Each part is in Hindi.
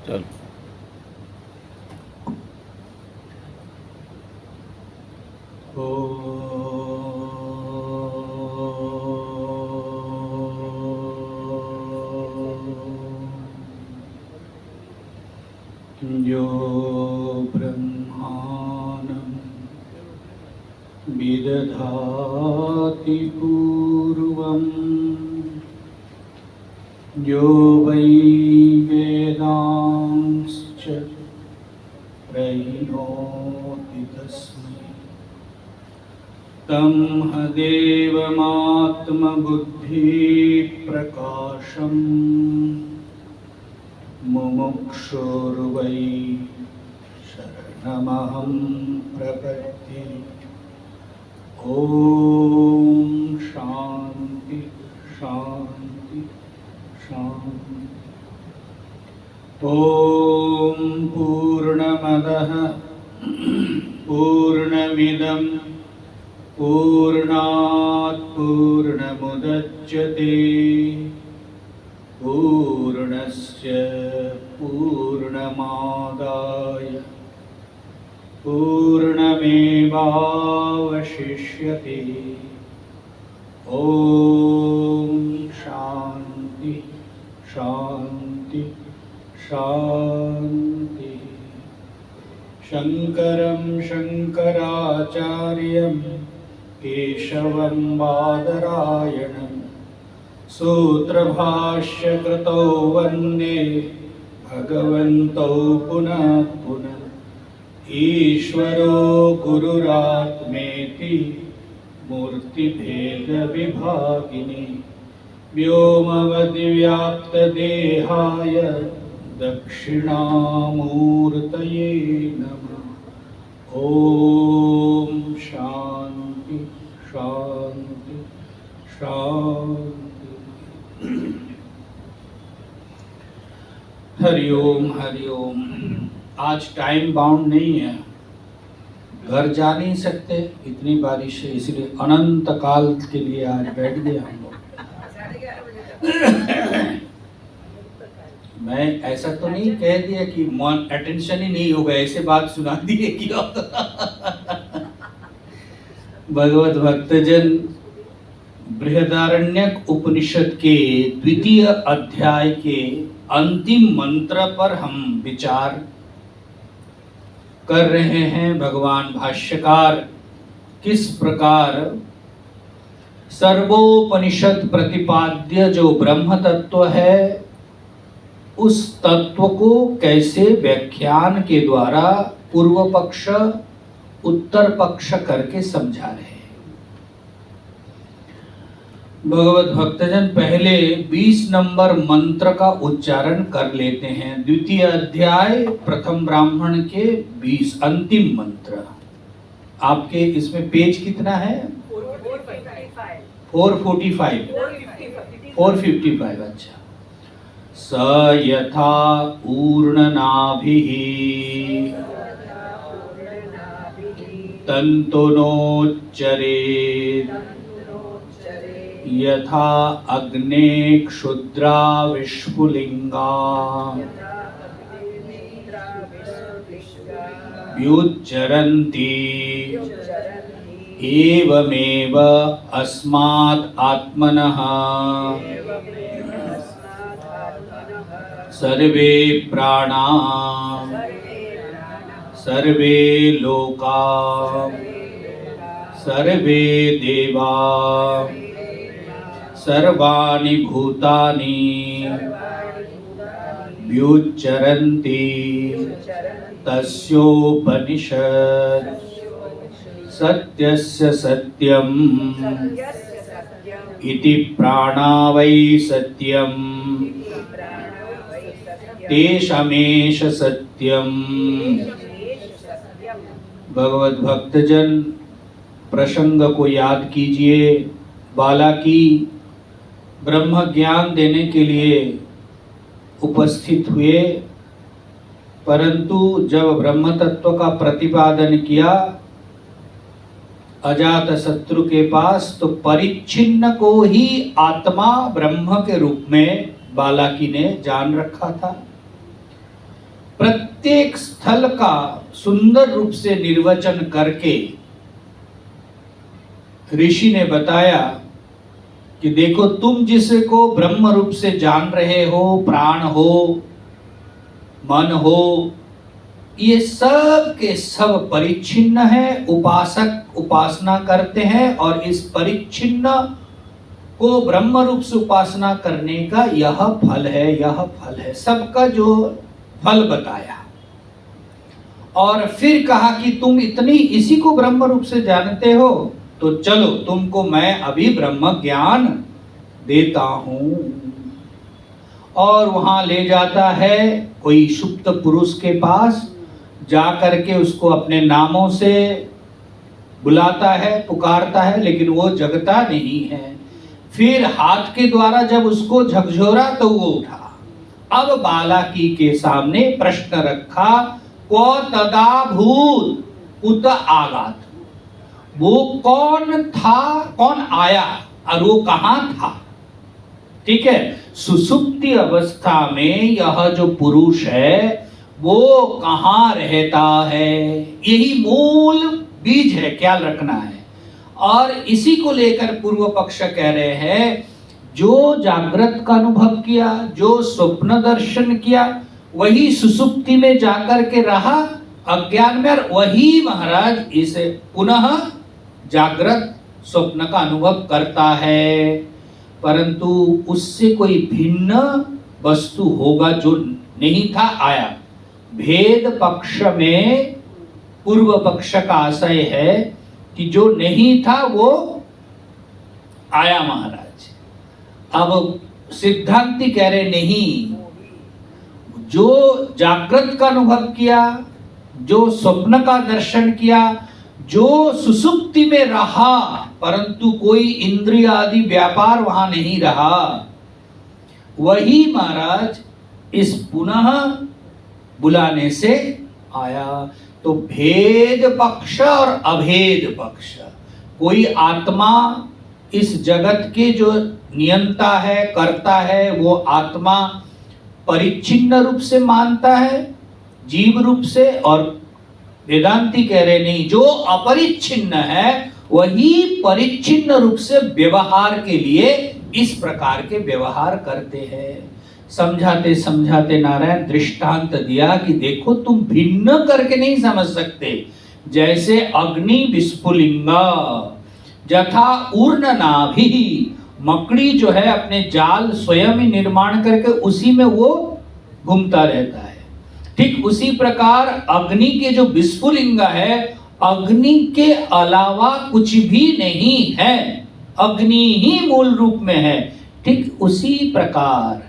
चल यो ब्रह्मानं विदधाति पूर्वं यो वै वेदांश्च प्रहिणोति तस्मै तं देवमात्मबुद्धिप्रकाशम् मुमुक्षुर्वै शरणमहं प्रपद्ये। ॐ शान्ति शान्ति शान्ति। ॐ पूर्णमदः पूर्णमिदं पूर्णात् पूर्णमुदच्यते पूर्णस्य पूर्णमादाय पूर्णमेवावशिष्यते। ॐ शान्ति शान्ति शान्ति। शङ्करं शङ्कराचार्यं केशवं बादरायणं सूत्रभाष्यकृतौ वन्दे भगवन्तौ पुनः पुनः। ईश्वरो गुरुरात्मेति मूर्तिभेदविभागिने व्योमवद्व्याप्तदेहाय दक्षिणामूर्तये नमः। ॐ शान्ति शान्ति शान्ति। हरिओम हरिओम। आज टाइम बाउंड नहीं है, घर जा नहीं सकते, इतनी बारिश है, इसलिए अनंत काल के लिए आज बैठ गए हम लोग। मैं ऐसा तो नहीं कह दिया कि अटेंशन ही नहीं होगा, ऐसे बात सुना दिए कि भगवत भक्तजन बृहदारण्यक उपनिषद के द्वितीय अध्याय के अंतिम मंत्र पर हम विचार कर रहे हैं। भगवान भाष्यकार किस प्रकार सर्वोपनिषद प्रतिपाद्य जो ब्रह्म तत्व है, उस तत्व को कैसे व्याख्यान के द्वारा पूर्व पक्ष उत्तर पक्ष करके समझा रहे हैं। भगवत भक्तजन पहले 20 नंबर मंत्र का उच्चारण कर लेते हैं। द्वितीय अध्याय प्रथम ब्राह्मण के 20 अंतिम मंत्र। आपके इसमें पेज कितना है? 455। अच्छा। स यथा ऊर्णनाभिः तन्तुनोच्चरेत् यथा अग्ने क्षुद्रा विस्फुलिंगा व्युच्चरन्ति एवमेव अस्मात् आत्मनः सर्वे प्राणा सर्वे लोका सर्वे देवा सर्वाणि भूतानि व्युच्चरन्ति तस्योपनिषत् सत्यस्य सत्यम् इति प्राणा वै सत्यम् तेषामेष सत्यम्। भगवत भक्तजन प्रसंग को याद कीजिए। बालाकी ब्रह्म ज्ञान देने के लिए उपस्थित हुए, परंतु जब ब्रह्म तत्व का प्रतिपादन किया अजात शत्रु के पास, तो परिच्छिन्न को ही आत्मा ब्रह्म के रूप में बालाकी ने जान रखा था। प्रत्येक स्थल का सुंदर रूप से निर्वचन करके ऋषि ने बताया कि देखो, तुम जिसको ब्रह्म रूप से जान रहे हो, प्राण हो, मन हो, ये सब के सब परिच्छिन्न है। उपासक उपासना करते हैं और इस परिच्छिन्न को ब्रह्म रूप से उपासना करने का यह फल है, यह फल है। सबका जो फल बताया और फिर कहा कि तुम इतनी इसी को ब्रह्म रूप से जानते हो, तो चलो तुमको मैं अभी ब्रह्म ज्ञान देता हूं। और वहां ले जाता है कोई सुप्त पुरुष के पास, जा करके उसको अपने नामों से बुलाता है, पुकारता है, लेकिन वो जगता नहीं है। फिर हाथ के द्वारा जब उसको झकझोरा तो वो उठा। अब बालाकी के सामने प्रश्न रखा, क्व तदा भूत उत आगात। वो कौन था, कौन आया और वो कहां था। ठीक है, सुसुप्ति अवस्था में यह जो पुरुष है वो कहां रहता है, यही मूल बीज है, ख्याल रखना है। और इसी को लेकर पूर्व पक्ष कह रहे हैं, जो जागृत का अनुभव किया, जो स्वप्न दर्शन किया, वही सुसुप्ति में जाकर के रहा अज्ञान में, और वही महाराज इसे पुनः जागृत स्वप्न का अनुभव करता है। परंतु उससे कोई भिन्न वस्तु होगा जो नहीं था, आया। भेद पक्ष में पूर्व पक्ष का आशय है कि जो नहीं था वो आया महाराज। अब सिद्धांती कह रहे नहीं, जो जागृत का अनुभव किया, जो स्वप्न का दर्शन किया, जो सुसुप्ति में रहा, परंतु कोई इंद्रिय आदि व्यापार वहां नहीं रहा, वही महाराज इस पुनः बुलाने से आया। तो भेद पक्ष और अभेद पक्ष, कोई आत्मा इस जगत के जो नियंता है, करता है, वो आत्मा परिच्छिन्न रूप से मानता है, जीव रूप से, और वेदांती कह रहे नहीं, जो अपरिच्छिन्न है वही परिच्छिन्न रूप से व्यवहार के लिए इस प्रकार के व्यवहार करते हैं। समझाते समझाते नारायण दृष्टांत दिया कि देखो, तुम भिन्न करके नहीं समझ सकते। जैसे अग्नि विस्फुलिंगा यथा ऊर्ण नाभि, मकड़ी जो है अपने जाल स्वयं ही निर्माण करके उसी में वो घूमता रहता है। ठीक उसी प्रकार अग्नि के जो विस्फुलिंगा है, अग्नि के अलावा कुछ भी नहीं है, अग्नि ही मूल रूप में है। ठीक उसी प्रकार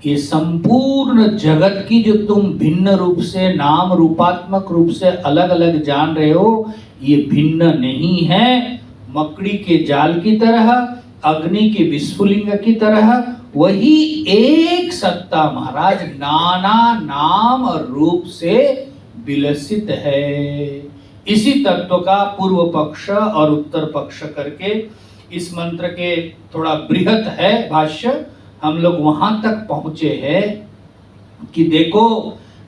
ये संपूर्ण जगत की जो तुम भिन्न रूप से, नाम रूपात्मक रूप से अलग अलग जान रहे हो, ये भिन्न नहीं है। मकड़ी के जाल की तरह, अग्नि के विस्फुलिंग की तरह वही एक सत्ता महाराज नाना नाम और रूप से विलसित है। इसी तत्व का पूर्व पक्ष और उत्तर पक्ष करके इस मंत्र के थोड़ा बृहत है भाष्य, हम लोग वहां तक पहुंचे हैं कि देखो,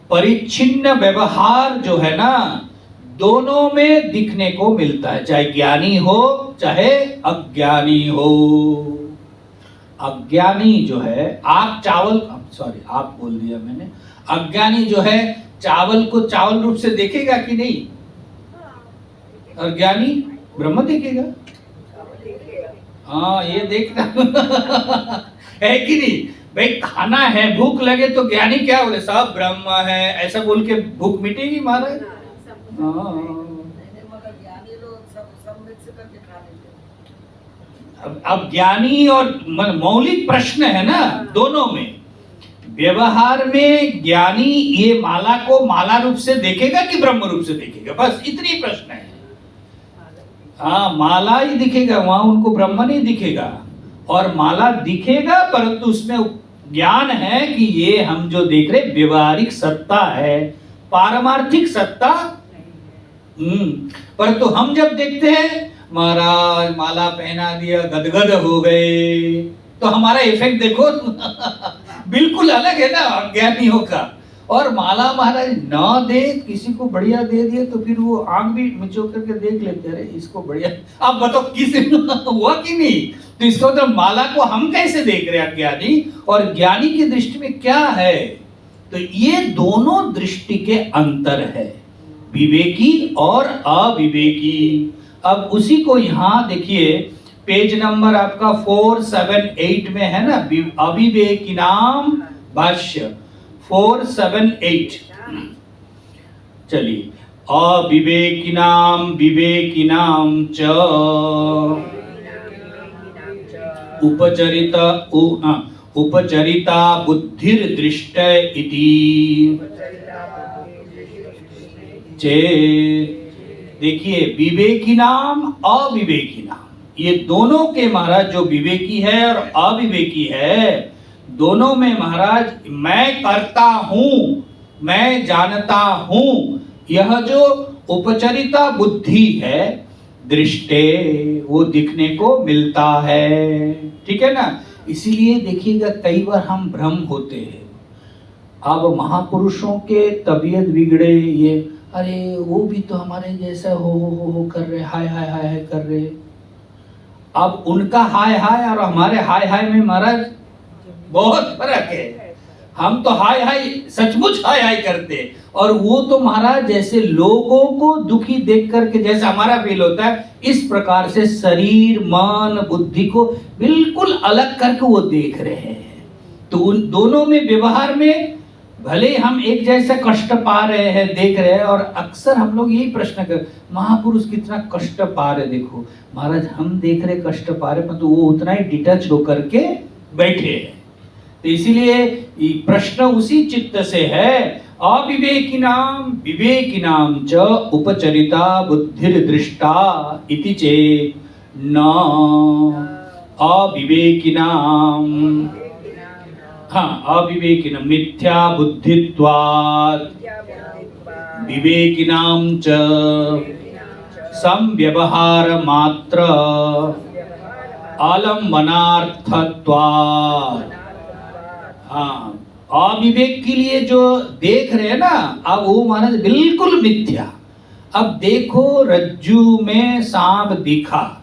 परिच्छिन्न व्यवहार जो है ना, दोनों में दिखने को मिलता है, चाहे ज्ञानी हो चाहे अज्ञानी हो। अज्ञानी जो है, आप चावल, सॉरी आप बोल दिया मैंने, अज्ञानी जो है चावल को चावल रूप से देखेगा कि नहीं, और ज्ञानी ब्रह्म देखेगा। हाँ ये देखना है कि नहीं भाई, खाना है, भूख लगे तो ज्ञानी क्या बोले, सब ब्रह्म है, ऐसा बोल के भूख मिटेगी महाराज। अब ज्ञानी और मौलिक प्रश्न है ना दोनों में। व्यवहार में ज्ञानी ये माला को माला रूप से देखेगा कि ब्रह्म रूप से देखेगा, बस इतनी प्रश्न है। हाँ माला ही दिखेगा, वहां उनको ब्रह्म नहीं दिखेगा, और माला दिखेगा परंतु उसमें ज्ञान है कि ये हम जो देख रहे व्यवहारिक सत्ता है, पारमार्थिक सत्ता। परंतु हम जब देखते हैं महाराज माला पहना दिया, गदगद हो गए, तो हमारा इफेक्ट देखो बिल्कुल अलग है ना अज्ञानियों का। और माला महाराज ना दे, किसी को बढ़िया दे दिए तो फिर वो आंख भी मिचो करके देख लेते, अरे इसको बढ़िया। अब बताओ किसी हुआ कि नहीं? तो इसका मतलब माला को हम कैसे देख रहे हैं अज्ञानी, और ज्ञानी की दृष्टि में क्या है? तो ये दोनों दृष्टि के अंतर है, विवेकी और अविवेकी। अब उसी को यहां देखिए, पेज नंबर आपका 478 में है ना, अविवेकी नाम भाष्य 478। चलिए, अविवेकिनाम विवेकिनाम च उपचरिता बुद्धिर्दृष्ट इति चेत्। देखिए, विवेकिनाम अविवेकिनाम, ये दोनों के महाराज जो विवेकी है और अविवेकी है, दोनों में महाराज मैं करता हूं, मैं जानता हूं, यह जो उपचरिता बुद्धि है, दृष्टे, वो दिखने को मिलता है। ठीक है ना? इसीलिए देखिएगा कई बार हम भ्रम होते हैं। अब महापुरुषों के तबीयत बिगड़े, ये अरे वो भी तो हमारे जैसा हो कर रहे, हाय हाय हाय हाय कर रहे। अब उनका हाय हाय और हमारे हाय हाय में महाराज बहुत फर्क है। हम तो हाय हाय सचमुच हाय हाय करते, और वो तो महाराज जैसे लोगों को दुखी देख करके जैसे हमारा फील होता है, इस प्रकार से शरीर मन बुद्धि को बिल्कुल अलग करके वो देख रहे हैं। तो उन दोनों में व्यवहार में भले हम एक जैसे कष्ट पा रहे हैं, देख रहे हैं, और अक्सर हम लोग यही प्रश्न कर, महापुरुष कितना कष्ट पा रहे, देखो महाराज हम देख रहे कष्ट पा रहे, परंतु वो उतना ही डिटच होकर के बैठे हैं। तो इसीलिए प्रश्न उसी चित्त से है, अविवेकिनाम विवेकिनाम च उपचरिता बुद्धिर्दृष्टा इति चेत् न अविवेकिनाम, हाँ अविवेकिनाम मिथ्या बुद्धित्वात् विवेकिनाम च संव्यवहार मात्र आलम्बनार्थत्वात्। हाँ, अविवेक के लिए जो देख रहे हैं ना, अब वो माना बिल्कुल मिथ्या। अब देखो रज्जू में सांप दिखा,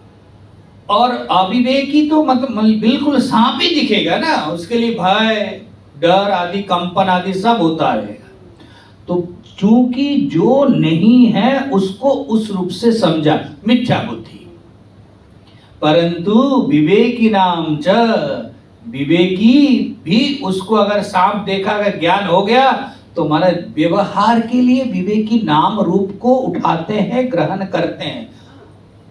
और अविवेकी तो मतलब बिल्कुल सांप ही दिखेगा ना, उसके लिए भय डर आदि कंपन आदि सब होता रहेगा। तो चूंकि जो नहीं है उसको उस रूप से समझा, मिथ्या बुद्धि। परंतु विवेकी नाम च, विवेकी भी उसको अगर सांप देखा, अगर ज्ञान हो गया, तो हमारा व्यवहार के लिए विवेकी नाम रूप को उठाते हैं, ग्रहण करते हैं।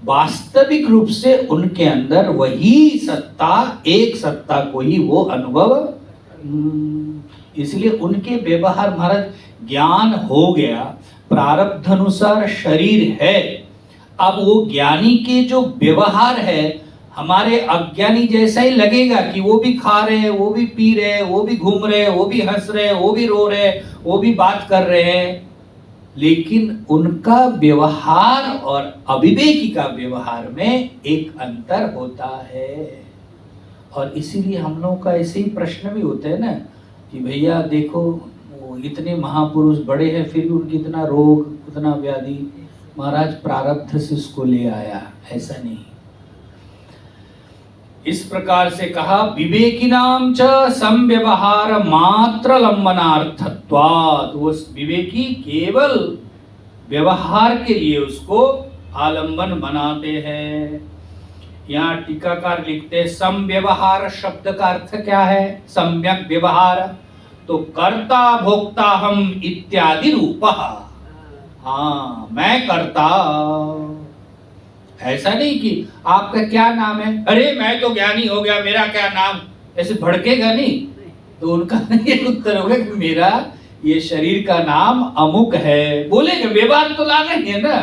वास्तविक रूप से उनके अंदर वही सत्ता, एक सत्ता को ही वो अनुभव, इसलिए उनके व्यवहार महाराज ज्ञान हो गया, प्रारब्ध अनुसार शरीर है। अब वो ज्ञानी के जो व्यवहार है हमारे अज्ञानी जैसा ही लगेगा कि वो भी खा रहे हैं, वो भी पी रहे हैं, वो भी घूम रहे हैं, वो भी हंस रहे हैं, वो भी रो रहे हैं, वो भी बात कर रहे हैं, लेकिन उनका व्यवहार और अविवेकी का व्यवहार में एक अंतर होता है। और इसीलिए हम लोगों का ऐसे ही प्रश्न भी होते हैं ना कि भैया देखो वो इतने महापुरुष बड़े हैं, फिर भी उनकी इतना रोग, उतना व्याधि, महाराज प्रारब्ध से उसको ले आया, ऐसा नहीं। इस प्रकार से कहा, विवेकिनाम च संव्यवहार मात्र लंबनार्थत्वात्, वो विवेकी केवल व्यवहार के लिए उसको आलंबन बनाते हैं। यहाँ टीकाकार लिखते, संव्यवहार शब्द का अर्थ क्या है? सम्यक व्यवहार, तो कर्ता भोक्ता हम इत्यादि रूपः। हाँ, मैं करता, ऐसा नहीं कि आपका क्या नाम है, अरे मैं तो ज्ञानी हो गया, मेरा क्या नाम, ऐसे भड़केगा नहीं। तो उनका ये उत्तर होगा कि मेरा ये शरीर का नाम अमुक है, बोलेगा, व्यवहार तो लागे ना।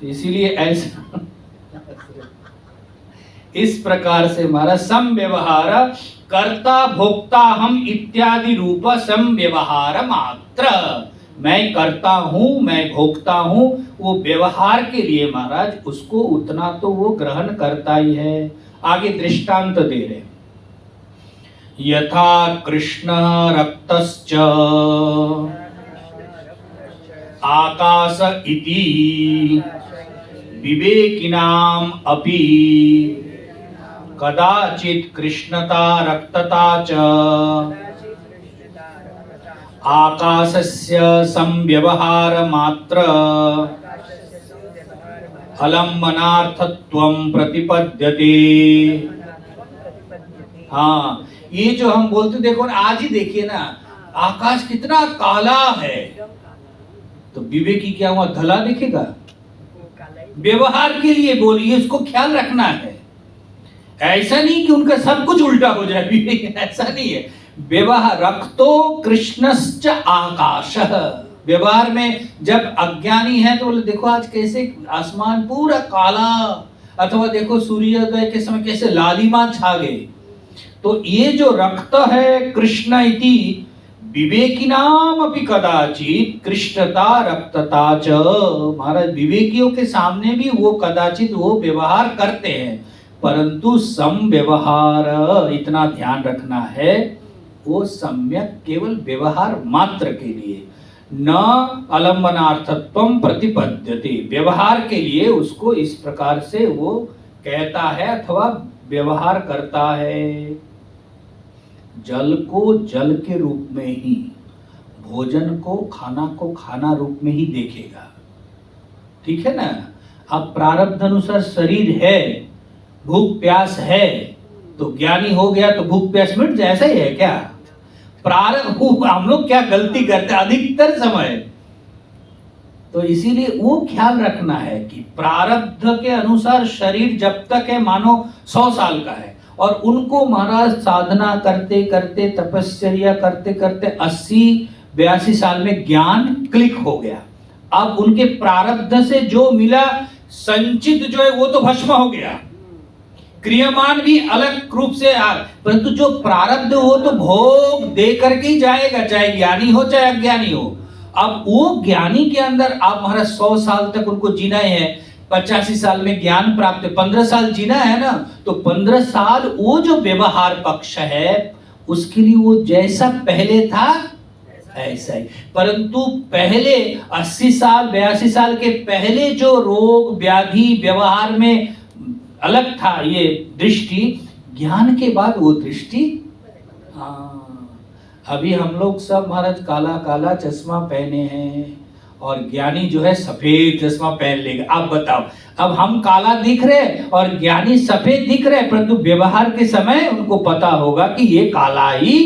तो इसीलिए ऐसा इस प्रकार से हमारा संव्यवहार कर्ता भोक्ता हम इत्यादि रूप संव्यवहार मात्र, मैं करता हूं, मैं भोगता हूं, वो व्यवहार के लिए महाराज उसको उतना तो वो ग्रहण करता ही है। आगे दृष्टांत दे रहे, यथा कृष्ण रक्तश्च आकाश इति विवेकिनाम अपि कदाचित कृष्णता रक्तता च आकाशस्य संव्यवहार मात्र अलम्बनार्थत्वं प्रतिपद्यते। हाँ, ये जो हम बोलते देखो आज ही देखिए ना, आकाश कितना काला है, तो विवेकी क्या हुआ, धला दिखेगा? व्यवहार के लिए बोलिए, इसको ख्याल रखना है। ऐसा नहीं कि उनका सब कुछ उल्टा हो जाए, विवेक ऐसा नहीं है। व्यवहार रक्तो कृष्णश्च आकाश, व्यवहार में जब अज्ञानी है तो बोले देखो आज कैसे आसमान पूरा काला, अथवा देखो सूर्योदय के समय कैसे लालिमा छा गए। तो ये जो रक्त है कृष्ण इति विवेकिनाम अपि कदाचित कृष्णता रक्तता च, महाराज विवेकियों के सामने भी वो कदाचित वो व्यवहार करते हैं, परंतु सम व्यवहार, इतना ध्यान रखना है, वो सम्यक केवल व्यवहार मात्र के लिए, न अलम्बनार्थत्वं प्रतिपद्यते, व्यवहार के लिए उसको इस प्रकार से वो कहता है अथवा व्यवहार करता है। जल को जल के रूप में ही, भोजन को खाना रूप में ही देखेगा, ठीक है ना। अब प्रारब्ध अनुसार शरीर है, भूख प्यास है, तो ज्ञानी हो गया तो भूख प्यास मिट जाए, ऐसा ही है क्या? प्रारब्ध, हम लोग क्या गलती करते हैं अधिकतर समय, तो इसीलिए वो ख्याल रखना है कि प्रारब्ध के अनुसार शरीर जब तक है मानो 100 साल का है, और उनको महाराज साधना करते करते तपस्या करते करते 80-82 साल में ज्ञान क्लिक हो गया। अब उनके प्रारब्ध से जो मिला संचित जो है वो तो भस्म हो गया, क्रियामान भी अलग रूप से परंतु जो प्रारब्ध हो तो भोग दे करके ही जाएगा, चाहे ज्ञानी हो चाहे अज्ञानी हो। अब वो ज्ञानी के अंदर आप महाराज 100 साल तक उनको जीना है, 85 साल में ज्ञान प्राप्त, 15 साल जीना है ना, तो 15 साल वो जो व्यवहार पक्ष है उसके लिए वो जैसा पहले था ऐसा ही, परंतु पहले 80 साल 82 साल के पहले जो रोग व्याधि व्यवहार में अलग था ये दृष्टि, ज्ञान के बाद वो दृष्टि। अभी हम लोग सब महाराज काला काला चश्मा पहने हैं और ज्ञानी जो है सफेद चश्मा पहन लेगा। अब बताओ, अब हम काला दिख रहे और ज्ञानी सफेद दिख रहे, परंतु व्यवहार के समय उनको पता होगा कि ये काला ही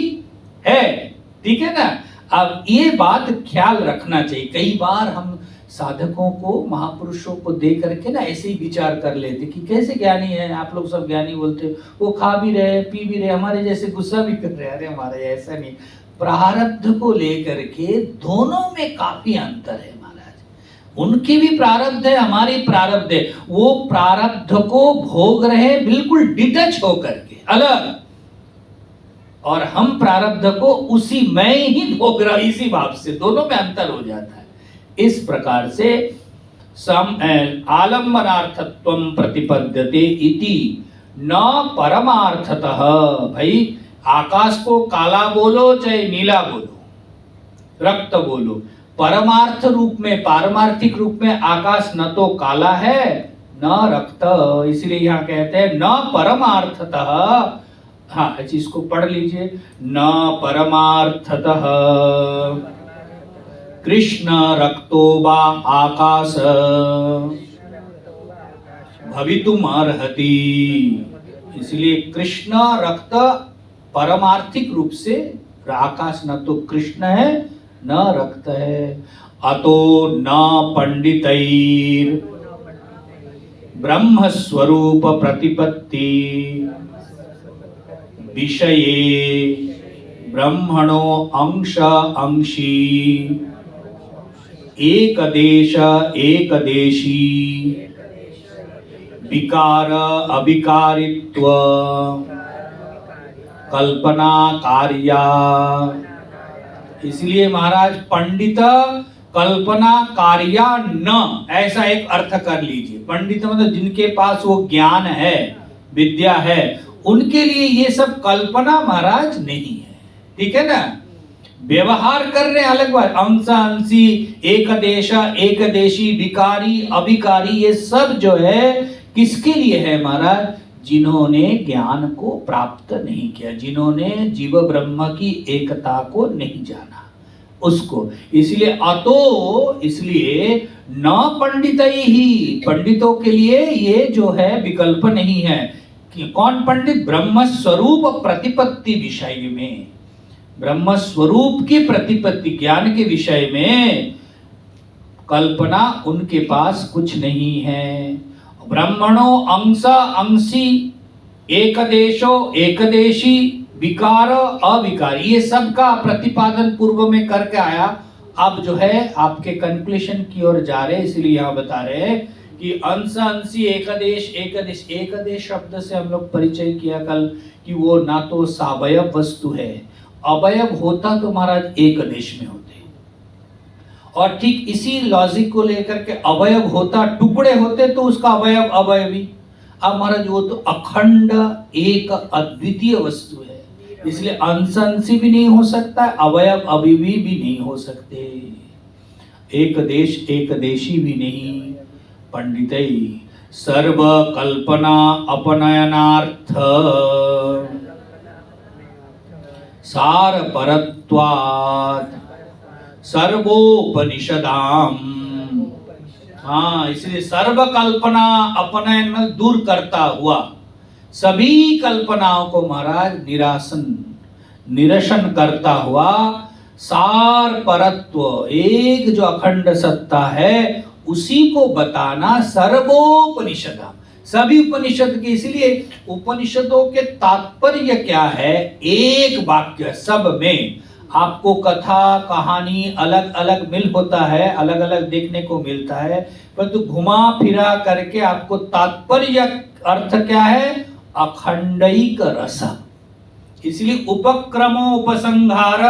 है, ठीक है ना। अब ये बात ख्याल रखना चाहिए। कई बार हम साधकों को महापुरुषों को देख करके ना ऐसे ही विचार कर लेते कि कैसे ज्ञानी है, आप लोग सब ज्ञानी बोलते, वो खा भी रहे पी भी रहे, हमारे जैसे गुस्सा भी कर रहे। अरे हमारे ऐसा नहीं, प्रारब्ध को लेकर के दोनों में काफी अंतर है महाराज। उनके भी प्रारब्ध है, हमारी प्रारब्ध है, वो प्रारब्ध को भोग रहे बिल्कुल डिटच होकर के अलग, और हम प्रारब्ध को उसी मैं ही भोग रहा, इसी भाव से दोनों में अंतर हो जाता है। इस प्रकार से आलम्बनार्थत्वं प्रतिपद्यते इति न परमार्थतः। भाई आकाश को काला बोलो चाहे नीला बोलो, रक्त बोलो, परमार्थ रूप में पारमार्थिक रूप में आकाश न तो काला है न रक्त, इसलिए यहाँ कहते हैं न परमार्थतः। हाँ, इस चीज को पढ़ लीजिए, न परमार्थतः कृष्ण रक्तो वा आकाश भवितुम अर्हति। इसलिए कृष्ण रक्त परमार्थिक रूप से, आकाश न तो कृष्ण है न रक्त है। अतो न पंडितैर ब्रह्म स्वरूप प्रतिपत्ति विषये ब्रह्मणो अंश अंशी एक देश एक देशी विकार अविकारित्व कल्पना कार्या। इसलिए महाराज पंडित कल्पना कार्या न, ऐसा एक अर्थ कर लीजिए। पंडित मतलब जिनके पास वो ज्ञान है, विद्या है, उनके लिए ये सब कल्पना महाराज नहीं है, ठीक है ना। व्यवहार कर रहे हैं अलग बात, अंश अंशी, एक देश एक देशी, विकारी अभिकारी, ये सब जो है किसके लिए है महाराज? जिन्होंने ज्ञान को प्राप्त नहीं किया, जिन्होंने जीव ब्रह्म की एकता को नहीं जाना उसको। इसलिए न पंडित ही, पंडितों के लिए ये जो है विकल्प नहीं है कि कौन पंडित? ब्रह्म स्वरूप प्रतिपत्ति विषय में, ब्रह्म स्वरूप की प्रतिपत्ति ज्ञान के विषय में कल्पना उनके पास कुछ नहीं है। ब्रह्मणो अंश अंशी, एक देशो एक देशी, विकार अविकारी, ये सब का प्रतिपादन पूर्व में करके आया। अब जो है आपके कंक्लूजन की ओर जा रहे हैं, इसलिए यहाँ बता रहे हैं कि अंश अंशी, एक देश एक देश। एक देश शब्द से हम लोग परिचय किया कल कि वो ना तो सावयव वस्तु है, अवयव होता तो महाराज एक देश में होते, और ठीक इसी लॉजिक को लेकर के अवयव होता, टुकड़े होते तो उसका अवयव अवयवी। अब महाराज वो तो अखंड एक अद्वितीय वस्तु है, इसलिए अंशी भी नहीं हो सकता, अवयव अवयवी भी नहीं हो सकते, एक देश एक देशी भी नहीं। पंडितई सर्व कल्पना अपनयनार्थ सार परत्वात् सर्वोपनिषदाम। हाँ, इसलिए सर्व कल्पना अपनयन दूर करता हुआ सभी कल्पनाओं को महाराज निरसन करता हुआ सार परत्व, एक जो अखंड सत्ता है उसी को बताना सर्वोपनिषदाम, सभी उपनिषद के। इसलिए उपनिषदों के तात्पर्य क्या है? एक वाक्य, सब में आपको कथा कहानी अलग अलग मिल होता है, अलग अलग देखने को मिलता है, परंतु घुमा फिरा करके आपको तात्पर्य अर्थ क्या है? अखंडैक रस। इसलिए उपक्रमो उपसंहार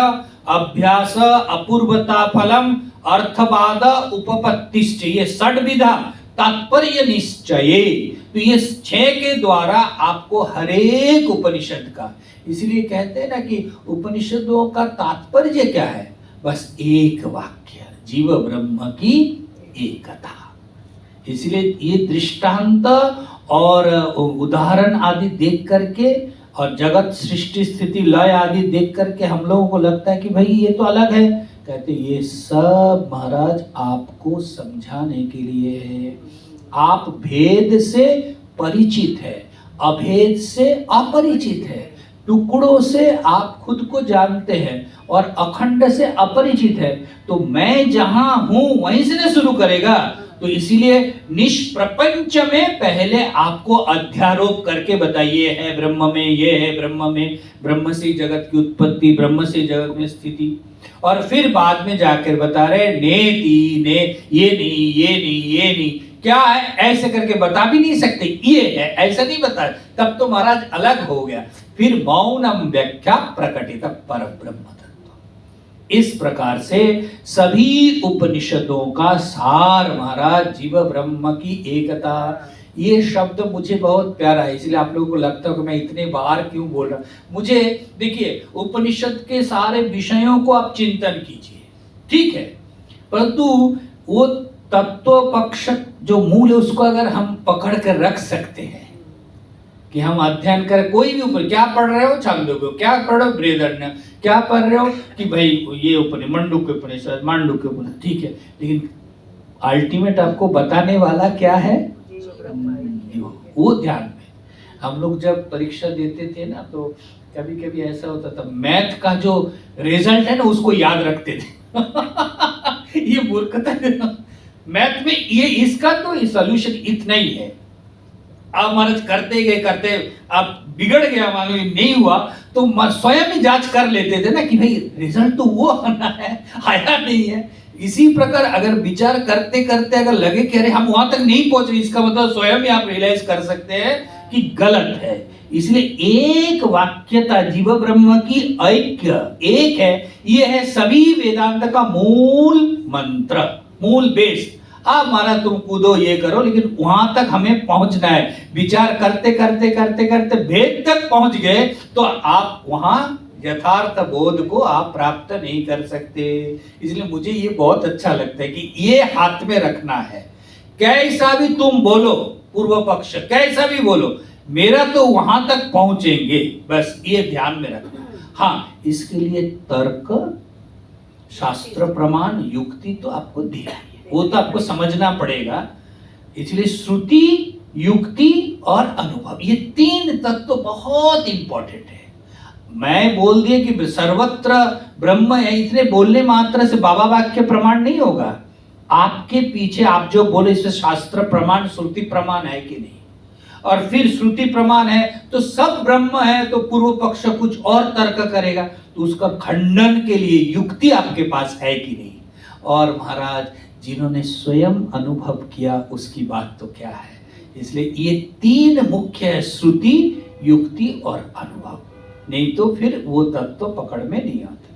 अभ्यास अपूर्वता फलम अर्थवाद उपपत्तिश्च, ये षड्विधा तात्पर्य निश्चय। तो ये 6 के द्वारा आपको हरेक उपनिषद का, इसलिए कहते हैं ना कि उपनिषदों का तात्पर्य क्या है? बस एक वाक्य, जीव ब्रह्म की एकता। इसलिए ये दृष्टांत और उदाहरण आदि देख करके और जगत सृष्टि स्थिति लय आदि देख करके हम लोगों को लगता है कि भाई ये तो अलग है। कहते ये सब महाराज आपको समझाने के लिए है। आप भेद से परिचित है, अभेद से अपरिचित है, टुकड़ों से आप खुद को जानते हैं और अखंड से अपरिचित है। तो मैं जहां हूं वहीं से न शुरू करेगा। तो इसीलिए निष्प्रपंच में पहले आपको अध्यारोप करके बताइए है ब्रह्म में, ये है ब्रह्म में, ब्रह्म से जगत की उत्पत्ति, ब्रह्म से जगत में स्थिति, और फिर बाद में जाकर बता रहे नेति ने, ये नहीं ये नहीं ये नहीं, क्या है ऐसे करके बता भी नहीं सकते, ये है ऐसा नहीं बता, तब तो महाराज अलग हो गया। फिर मौनम व्याख्या प्रकटित पर ब्रह्म तत्व। इस प्रकार से सभी उपनिषदों का सार महाराज जीव ब्रह्म की एकता। ये शब्द मुझे बहुत प्यारा है, इसलिए आप लोगों को लगता है कि मैं इतने बार क्यों बोल रहा हूं। मुझे देखिए, उपनिषद के सारे विषयों को आप चिंतन कीजिए, ठीक है, परंतु वो तत्व पक्ष जो मूल है उसको अगर हम पकड़ कर रख सकते हैं कि हम अध्ययन करें, कोई भी ऊपर क्या पढ़ रहे हो, छांदोग्य, क्या पढ़ रहे हो, बृहदारण्यक, क्या पढ़ रहे हो कि भाई ये उपनिषद, मांडुक्य उपनिषद, मांडुक्य उपनिषद, ठीक है, लेकिन अल्टीमेट आपको बताने वाला क्या है वो ध्यान में। हम लोग जब परीक्षा देते थे ना, तो कभी कभी ऐसा होता था, मैथ का जो रिजल्ट है ना उसको याद रखते थे ये मूर्खता है ना, मैथ में ये इसका तो सॉल्यूशन इतना ही है। अब महाराज करते गए करते, अब बिगड़ गया, मान लो नहीं हुआ तो स्वयं ही जांच कर लेते थे ना कि भाई रिजल्ट तो वो आना है, आया नहीं है। इसी प्रकार अगर विचार करते करते अगर लगे कि अरे हम वहां तक नहीं पहुंच रहे, इसका मतलब स्वयं ही आप रियलाइज कर सकते हैं कि गलत है। इसलिए एक वाक्यता, जीव ब्रह्म की ऐक्य एक है, ये है सभी वेदांत का मूल मंत्र, मूल बेस। आप महाराज तुम कूदो ये करो, लेकिन वहां तक हमें पहुंचना है। विचार करते करते करते करते भेद तक पहुंच गए तो आप वहां यथार्थ बोध को आप प्राप्त नहीं कर सकते। इसलिए मुझे ये बहुत अच्छा लगता है कि ये हाथ में रखना है। कैसा भी तुम बोलो, पूर्व पक्ष कैसा भी बोलो, मेरा तो वहां तक पहुंचेंगे, बस ये ध्यान में रखना। हाँ, इसके लिए तर्क, शास्त्र प्रमाण, युक्ति तो आपको देना है, वो तो आपको समझना पड़ेगा। इसलिए श्रुति, युक्ति और अनुभव, ये तीन तत्व तो बहुत इंपॉर्टेंट है। मैं बोल दिया कि सर्वत्र ब्रह्म है, इतने बोलने मात्र से बाबा वाक्य प्रमाण नहीं होगा। आपके पीछे आप जो बोले इसमें शास्त्र प्रमाण, श्रुति प्रमाण है कि नहीं, और फिर श्रुति प्रमाण है तो सब ब्रह्म है, तो पूर्व पक्ष कुछ और तर्क करेगा, तो उसका खंडन के लिए युक्ति आपके पास है कि नहीं। और महाराज जिन्होंने स्वयं अनुभव किया उसकी बात तो क्या है। इसलिए ये तीन मुख्य है, श्रुति, युक्ति और अनुभव, नहीं तो फिर वो तत्व तो पकड़ में नहीं आते।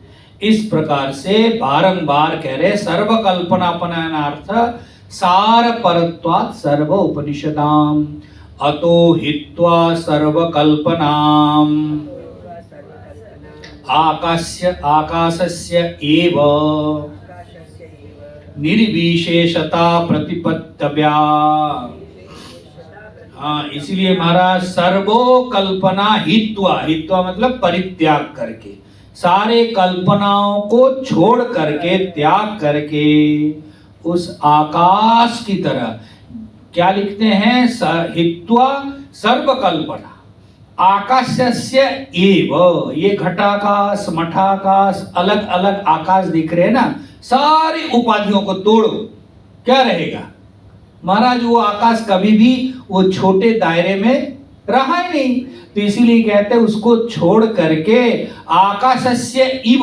इस प्रकार से बारंबार कह रहे सर्व कल्पनापनार्थ सार परत्वात् सर्व उपनिषदाम अतो हित्वा सर्व कल्पनाम आकाशस्य एव निर्विशेषता प्रतिपत्तव्या। हाँ, इसलिए महाराज सर्वो कल्पना हित्वा, हित्वा मतलब परित्याग करके, सारे कल्पनाओं को छोड़ करके, त्याग करके उस आकाश की तरह, क्या लिखते हैं, हित्वा सर्व कल्पना आकाशस्य एव, ये घटाकाश, मठाकाश, अलग अलग आकाश दिख रहे हैं ना, सारी उपाधियों को तोड़ो, क्या रहेगा महाराज, वो आकाश कभी भी वो छोटे दायरे में रहा ही नहीं। तो इसीलिए कहते हैं उसको छोड़ करके आकाशस्य इव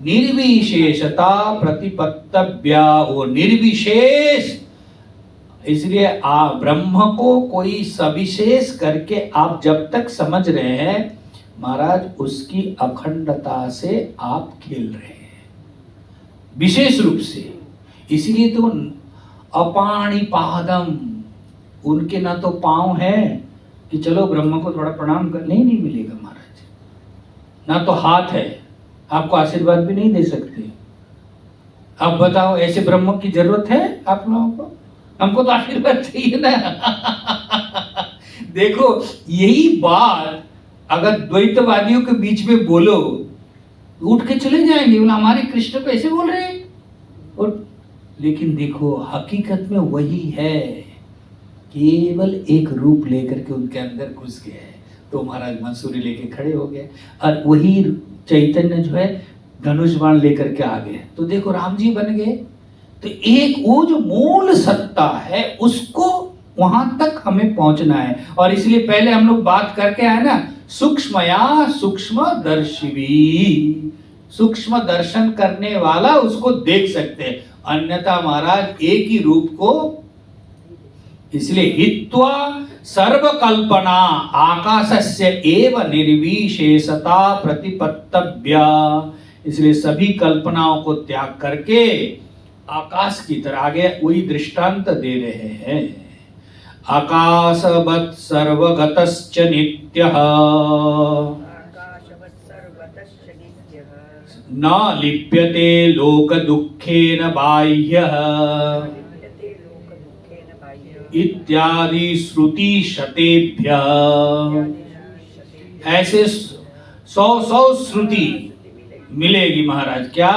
निर्विशेषता प्रतिपत्तव्या, वो निर्विशेष। इसलिए ब्रह्म को कोई सविशेष करके आप जब तक समझ रहे हैं महाराज, उसकी अखंडता से आप खेल रहे हैं विशेष रूप से। इसलिए तो अपाणिपादम, उनके ना तो पांव है कि चलो ब्रह्म को थोड़ा प्रणाम कर, नहीं मिलेगा महाराज, ना तो हाथ है, आपको आशीर्वाद भी नहीं दे सकते। अब बताओ, ऐसे ब्रह्म की जरूरत है आप लोगों को? हमको तो आशीर्वाद चाहिए ना। देखो, यही बात अगर द्वैतवादियों के बीच में बोलो, उठ के चले जाएंगे, हमारे कृष्ण को ऐसे बोल रहे हैं। और लेकिन देखो, हकीकत में वही है, केवल एक रूप लेकर के उनके अंदर घुस गया है। तो महाराज मंसूरी लेके खड़े हो गए, और वही चैतन्य जो है धनुष बाण लेकर के आ गए। तो देखो राम जी बन गए। तो एक वो जो मूल सत्ता है उसको वहां तक हमें पहुंचना है। और इसलिए पहले हम लोग बात करके आए ना, सूक्ष्मया सूक्ष्म दर्शिवी, सूक्ष्म दर्शन करने वाला उसको देख सकते हैं, अन्यथा महाराज एक ही रूप को। इसलिए हित्वा सर्व कल्पना आकाशस्य एव निर्विशेषता प्रतिपत्तव्या, इसलिए सभी कल्पनाओं को त्याग करके आकाश की तरह, आगे वही दृष्टांत दे रहे हैं। आकाशवत् सर्वगतश्च नित्यः न लिप्यते लोक दुःखेन बाह्यः इत्यादि श्रुति शतेभ्यः। ऐसे 100 श्रुति मिलेगी महाराज। क्या?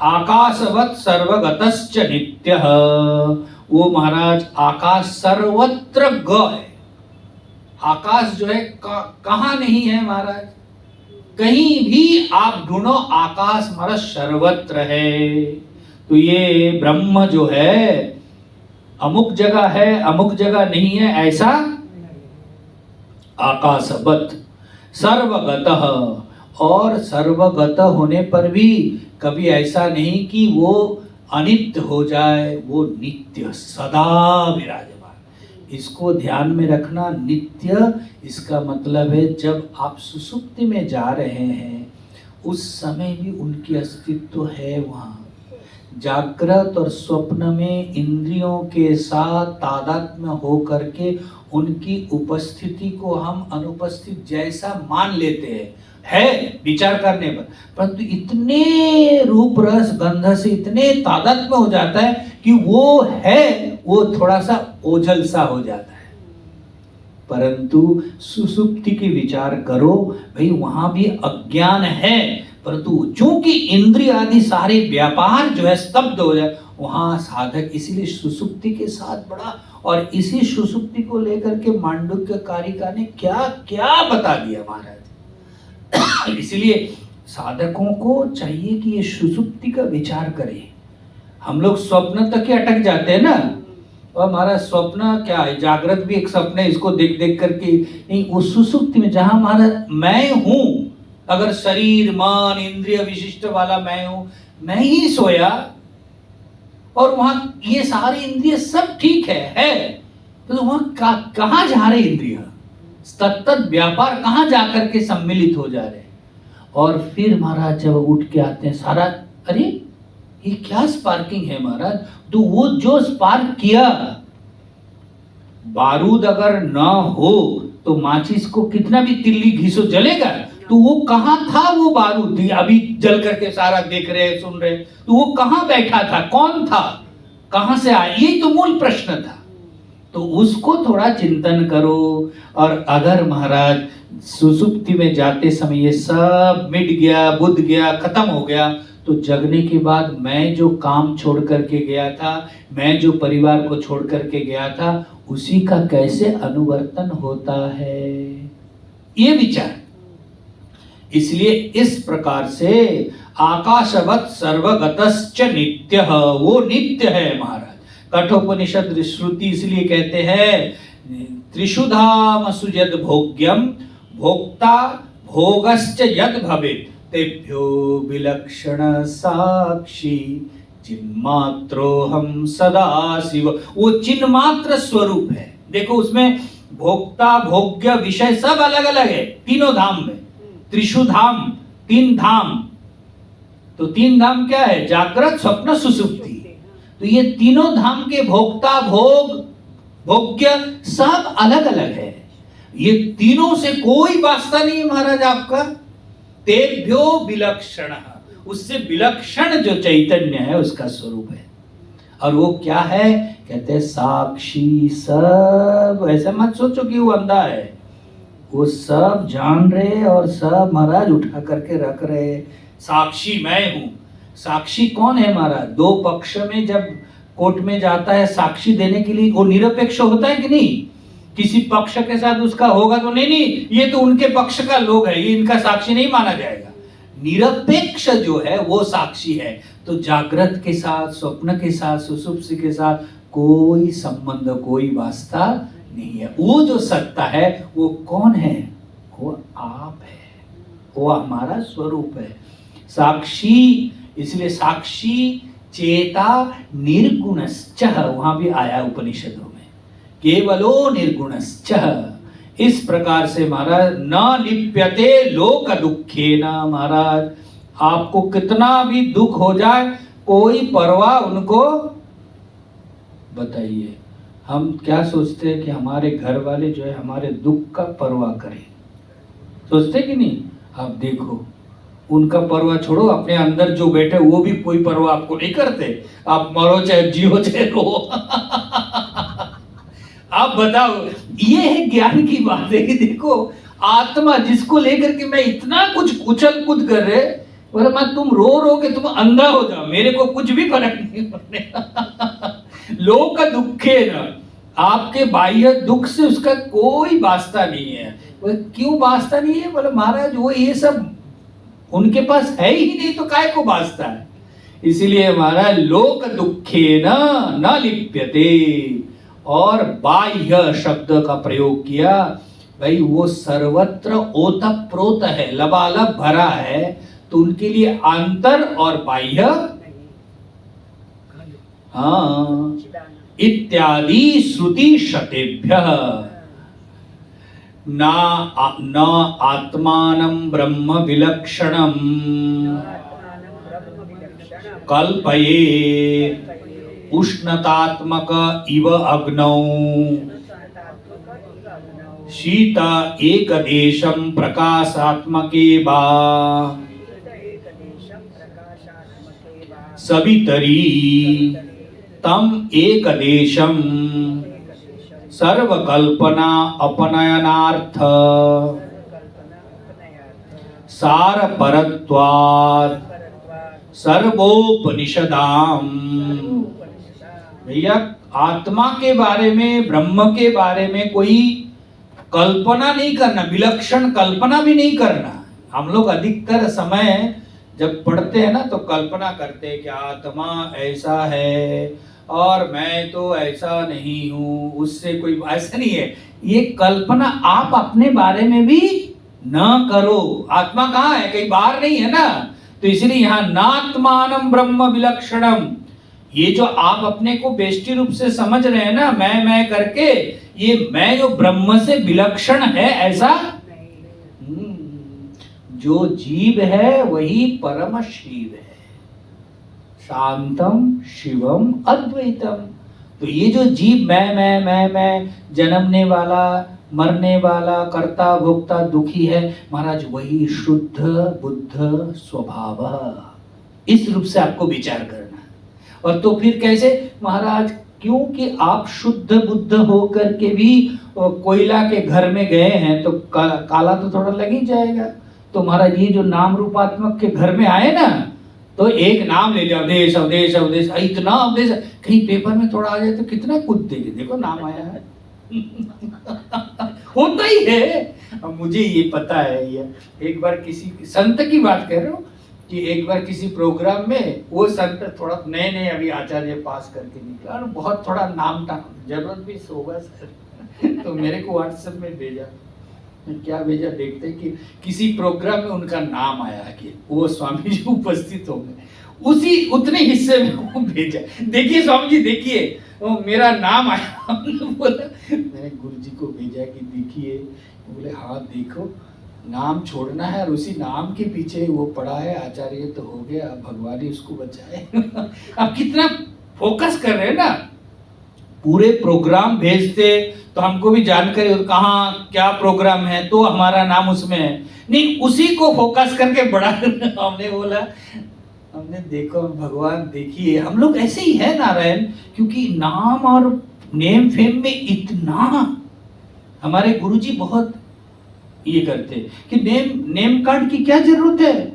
आकाशवत् सर्वगतश्च नित्यः, वो महाराज आकाश सर्वत्र ग है। आकाश जो है कहाँ नहीं है महाराज, कहीं भी आप ढूंढो आकाश महाराज सर्वत्र है। तो ये ब्रह्म जो है अमुक जगह है, अमुक जगह नहीं है, ऐसा आकाशवत् सर्वगतः, और सर्वगत होने पर भी कभी ऐसा नहीं कि वो अनित्य हो जाए, वो नित्य सदा विराजमान। इसको ध्यान में रखना। नित्य इसका मतलब है जब आप सुसुप्ति में जा रहे हैं उस समय भी उनकी अस्तित्व है वहाँ। जागृत और स्वप्न में इंद्रियों के साथ तादात्म्य हो करके उनकी उपस्थिति को हम अनुपस्थित जैसा मान लेते हैं, है विचार करने पर, परंतु इतने रूप रस गंध से इतने तादात्म्य हो जाता है कि वो है, वो थोड़ा सा ओझल सा हो जाता है। परंतु सुसुप्ति की विचार करो भाई, वहां भी अज्ञान है, परंतु चूंकि इंद्रिय आदि सारे व्यापार जो है स्तब्ध हो जाए, वहां साधक इसीलिए सुसुप्ति के साथ बड़ा, और इसी सुसुप्ति को लेकर के मांडुक्य कारिका ने क्या क्या बता दिया महाराज। इसलिए साधकों को चाहिए कि ये सुसुप्ति का विचार करें। हम लोग स्वप्न तक ही अटक जाते हैं ना, और हमारा स्वप्न क्या है, जागृत भी एक स्वप्न है, इसको देख देख करके नहीं, उस सुसुप्ति में जहां हमारा मैं हूं, अगर शरीर मन इंद्रिय विशिष्ट वाला मैं हूं, मैं ही सोया और वहां ये सारी इंद्रिय सब ठीक है, तो वहां कहां जा रहे इंद्रिय, तत्त व्यापार कहां जाकर के सम्मिलित हो जा रहे। और फिर महाराज जब उठ के आते हैं सारा, अरे ये क्या स्पार्किंग है महाराज, तो वो जो स्पार्क किया, बारूद अगर ना हो तो माचिस को कितना भी तिल्ली घिसो जलेगा, तो वो कहां था वो बारूद, अभी जल करके सारा देख रहे सुन रहे, तो वो कहां बैठा था, कौन था, कहां से आया, यही तो मूल प्रश्न था। तो उसको थोड़ा चिंतन करो। और अगर महाराज सुसुप्ति में जाते समय ये सब मिट गया, बुझ गया, खत्म हो गया, तो जगने के बाद मैं जो काम छोड़ करके गया था, मैं जो परिवार को छोड़ करके गया था, उसी का कैसे अनुवर्तन होता है, ये विचार। इसलिए इस प्रकार से आकाशवत सर्वगतश्च नित्यः, वो नित्य है महाराज। कठोपनिषद श्रुति इसलिए कहते हैं त्रिषु धामसु यद् भोग्यम भोक्ता भोगश्च यद् भवेत् तेभ्यो विलक्षण साक्षी चिन्मात्रोऽहं सदा शिव। वो चिन्मात्र स्वरूप है। देखो उसमें भोक्ता भोग्य विषय सब अलग अलग है तीनों धाम में। त्रिषु धाम, तीन धाम, तो तीन धाम क्या है, जागृत स्वप्न सुसुप्ति। तो ये तीनों धाम के भोक्ता भोग भोग्य सब अलग अलग है। ये तीनों से कोई वास्ता नहीं है महाराज आपका। तेभ्यो विलक्षण, उससे विलक्षण जो चैतन्य है उसका स्वरूप है। और वो क्या है, कहते हैं साक्षी सब। ऐसा मत सोचो कि वो अंधा है, वो सब जान रहे और सब महाराज उठा करके रख रहे। साक्षी मैं हूं। साक्षी कौन है महाराज, दो पक्ष में जब कोर्ट में जाता है साक्षी देने के लिए, वो निरपेक्ष होता है कि नहीं, किसी पक्ष के साथ उसका होगा तो नहीं ये तो उनके पक्ष का लोग है, ये इनका साक्षी नहीं माना जाएगा। निरपेक्ष जो है वो साक्षी है। तो जागृत के साथ, स्वप्न के साथ, सुसुप्ति के साथ कोई संबंध, कोई वास्ता नहीं है। वो जो सत्ता है वो कौन है, वो आप है, वो हमारा स्वरूप है साक्षी। इसलिए साक्षी चेता निर्गुणश्च, वहां भी आया उपनिषदों में, केवलो निर्गुणश्च। इस प्रकार से महाराज न लिप्यते लोक दुखेन, महाराज आपको कितना भी दुख हो जाए कोई परवाह उनको। बताइए हम क्या सोचते हैं कि हमारे घर वाले जो है हमारे दुख का परवाह करें, सोचते कि नहीं। आप देखो उनका परवाह छोड़ो, अपने अंदर जो बैठे वो भी कोई परवाह आपको नहीं करते। आप मरो चाहे जियो चाहे रो। आप बताओ, ये है ज्ञान की बात है कि देखो आत्मा जिसको लेकर के मैं इतना कुछ उछल कूद कर रहे, बोले मैं तुम रो के तुम अंधा हो जाओ, मेरे को कुछ भी फर्क नहीं पड़ने। लोक दुखे न, आपके बाह्य दुख से उसका कोई वास्ता नहीं है। वो क्यों वास्ता नहीं है, बोले महाराज वो ये सब उनके पास है ही नहीं तो काय को वास्ता है। इसीलिए हमारा लोक दुखे न लिप्यते, और बाह्य शब्द का प्रयोग किया। भाई वो सर्वत्र ओतप्रोत है, लबालब भरा है, तो उनके लिए आंतर और बाह्य हाँ इत्यादि श्रुति शतेभ्यः न आत्मानं ब्रह्म विलक्षणम् कल्पये उष्णतात्मक इव अग्नौ शीत एकदेशं प्रकाशात्मके वा सवितरी तम एकदेशं सर्वकल्पना अपनयनार्थ सारपरत्वात् सर्वोपनिषदाम। भैया आत्मा के बारे में, ब्रह्म के बारे में कोई कल्पना नहीं करना, विलक्षण कल्पना भी नहीं करना। हम लोग अधिकतर समय जब पढ़ते हैं ना तो कल्पना करते हैं कि आत्मा ऐसा है और मैं तो ऐसा नहीं हूँ, उससे कोई, ऐसा नहीं है। ये कल्पना आप अपने बारे में भी न करो। आत्मा कहाँ है? कहीं बाहर नहीं है ना। तो इसलिए यहाँ नात्मानम ब्रह्म विलक्षणम, ये जो आप अपने को बेष्टि रूप से समझ रहे हैं ना, मैं करके, ये मैं जो ब्रह्म से विलक्षण है ऐसा जो जीव है वही परम शिव है, शांतम शिवम अद्वैतम। तो ये जो जीव मैं जन्मने वाला, मरने वाला, कर्ता भोक्ता, दुखी है, महाराज वही शुद्ध बुद्ध स्वभाव। इस रूप से आपको विचार करना। और तो फिर कैसे महाराज? क्योंकि आप शुद्ध बुद्ध होकर के भी कोयला के घर में गए हैं तो काला तो थोड़ा लग ही जाएगा। तो महाराज ये जो नाम रूपात्मक के घर में आए ना, तो एक नाम ले लिया, अवधेश अवधेश अवधेश, इतना अवधेश, कहीं पेपर में थोड़ा आ जाए तो कितना कुछ देंगे, देखो नाम आया है। होता ही है। अब मुझे ये पता है, ये एक बार किसी संत की बात कर रहा हूँ कि एक बार किसी प्रोग्राम में वो संत थोड़ा नए अभी आचार्य पास करके निकला और बहुत थोड़ा नाम था, जरूरत भी होगा सर। तो मेरे को व्हाट्सएप में भेजा, क्या भेजा देखते हैं कि किसी प्रोग्राम में उनका नाम आया कि वो स्वामी जी उपस्थित होंगे, उसी उतने हिस्से में वो भेजा। देखिए स्वामी जी देखिए, वो मेरा नाम आया। बोला, मैंने गुरु जी को भेजा कि देखिए, बोले हाँ देखो, नाम छोड़ना है और उसी नाम के पीछे वो पड़ा है, आचार्य तो हो गया, भगवान ही उसको बचाए। अब कितना फोकस कर रहे हैं ना। पूरे प्रोग्राम भेजते तो हमको भी जानकारी हो कहाँ क्या प्रोग्राम है, तो हमारा नाम उसमें है नहीं, उसी को फोकस करके बड़ा। हमने बोला, हमने देखो भगवान देखिए, हम लोग ऐसे ही है नारायण, क्योंकि नाम और नेम फेम में इतना हमारे गुरुजी बहुत ये करते कि नेम कार्ड की क्या जरूरत है?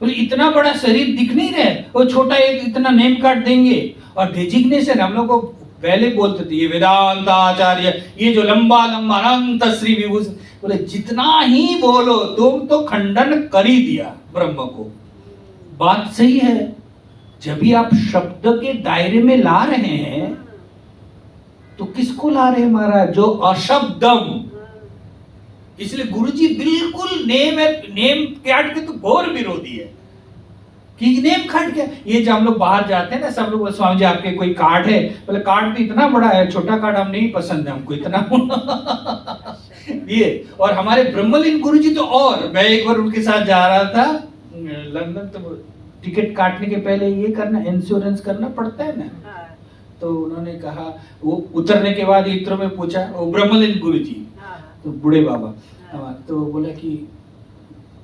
बोले इतना बड़ा शरीर दिख नहीं रहे, वो छोटा एक इतना नेम कार्ड देंगे। और डेजिग्नेशन हम लोग को पहले बोलते थे, ये वेदांत आचार्य, ये जो लंबा लंबा अनंत श्री विभूषण, बोले जितना ही बोलो तुम तो खंडन कर ही दिया ब्रह्म को। बात सही है। जब भी आप शब्द के दायरे में ला रहे हैं तो किसको ला रहे हैं महाराज? जो अशब्दम। इसलिए गुरुजी बिल्कुल नेम कार्ड के तो घोर विरोधी है कि नेम कार्ड क्या। ये जब हम लोग बाहर जाते हैं ना, सब लोग स्वामी जी आपके कोई कार्ड है? बोले कार्ड भी इतना बड़ा है, छोटा कार्ड हम नहीं पसंद है हमको इतना। ये और हमारे ब्रह्मलीन गुरुजी तो, और मैं एक बार उनके साथ जा रहा था लंदन, तो टिकट काटने के पहले ये करना, इंश्योरेंस करना पड़ता है ना। तो उन्होंने कहा, वो उतरने के बाद इत्रो में पूछा, वो ब्रह्मलीन गुरुजी तो बूढ़े बाबा, तो बोला कि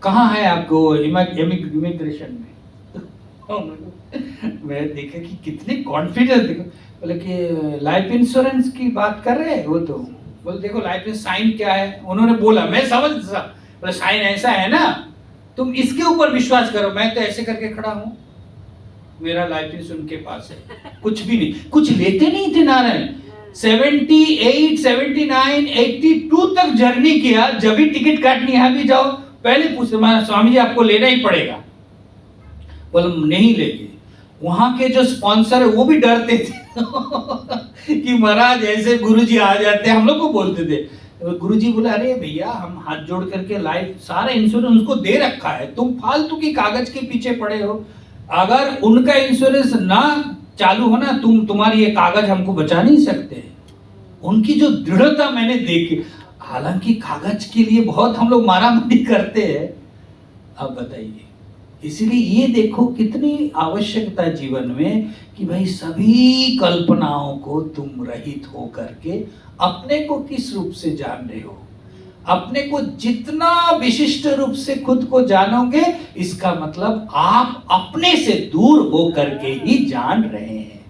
कहाँ है आपको? इमिग्रेशन में। मैं देखा कि कितने कॉन्फिडेंस, देखो। बोले कि लाइफ इंश्योरेंस की बात कर रहे हैं वो, तो बोले देखो लाइफ इंश्योरेंस साइन क्या है। उन्होंने बोला, मैं समझ, बोले साइन ऐसा है ना, तुम इसके ऊपर विश्वास करो, मैं तो ऐसे करके खड़ा हूँ, मेरा लाइफ इंश्योरेंस उनके पास है, कुछ भी नहीं, कुछ लेते नहीं थे नारायण। 78, 79, 82 तक जर्नी किया। जब भी टिकट काटनी है भी जाओ, पहले पूछते स्वामी जी आपको लेना ही पड़ेगा। बोले नहीं लेंगे। वहां के जो स्पॉन्सर है वो भी डरते थे कि महाराज ऐसे गुरुजी आ जाते हैं, हम लोग को बोलते थे। गुरुजी बोला, अरे भैया हम हाथ जोड़ करके लाइफ सारा इंश्योरेंस उनको दे रखा है, तुम फालतू की कागज के पीछे पड़े हो। अगर उनका इंश्योरेंस ना चालू हो ना, तुम्हारी ये कागज हमको बचा नहीं सकते। उनकी जो दृढ़ता मैंने देखी, हालांकि कागज के लिए बहुत हम लोग मारामारी करते हैं। अब बताइए, इसलिए ये देखो कितनी आवश्यकता जीवन में कि भाई सभी कल्पनाओं को तुम रहित हो करके अपने को किस रूप से जान रहे हो। अपने को जितना विशिष्ट रूप से खुद को जानोगे, इसका मतलब आप अपने से दूर हो करके ही जान रहे हैं।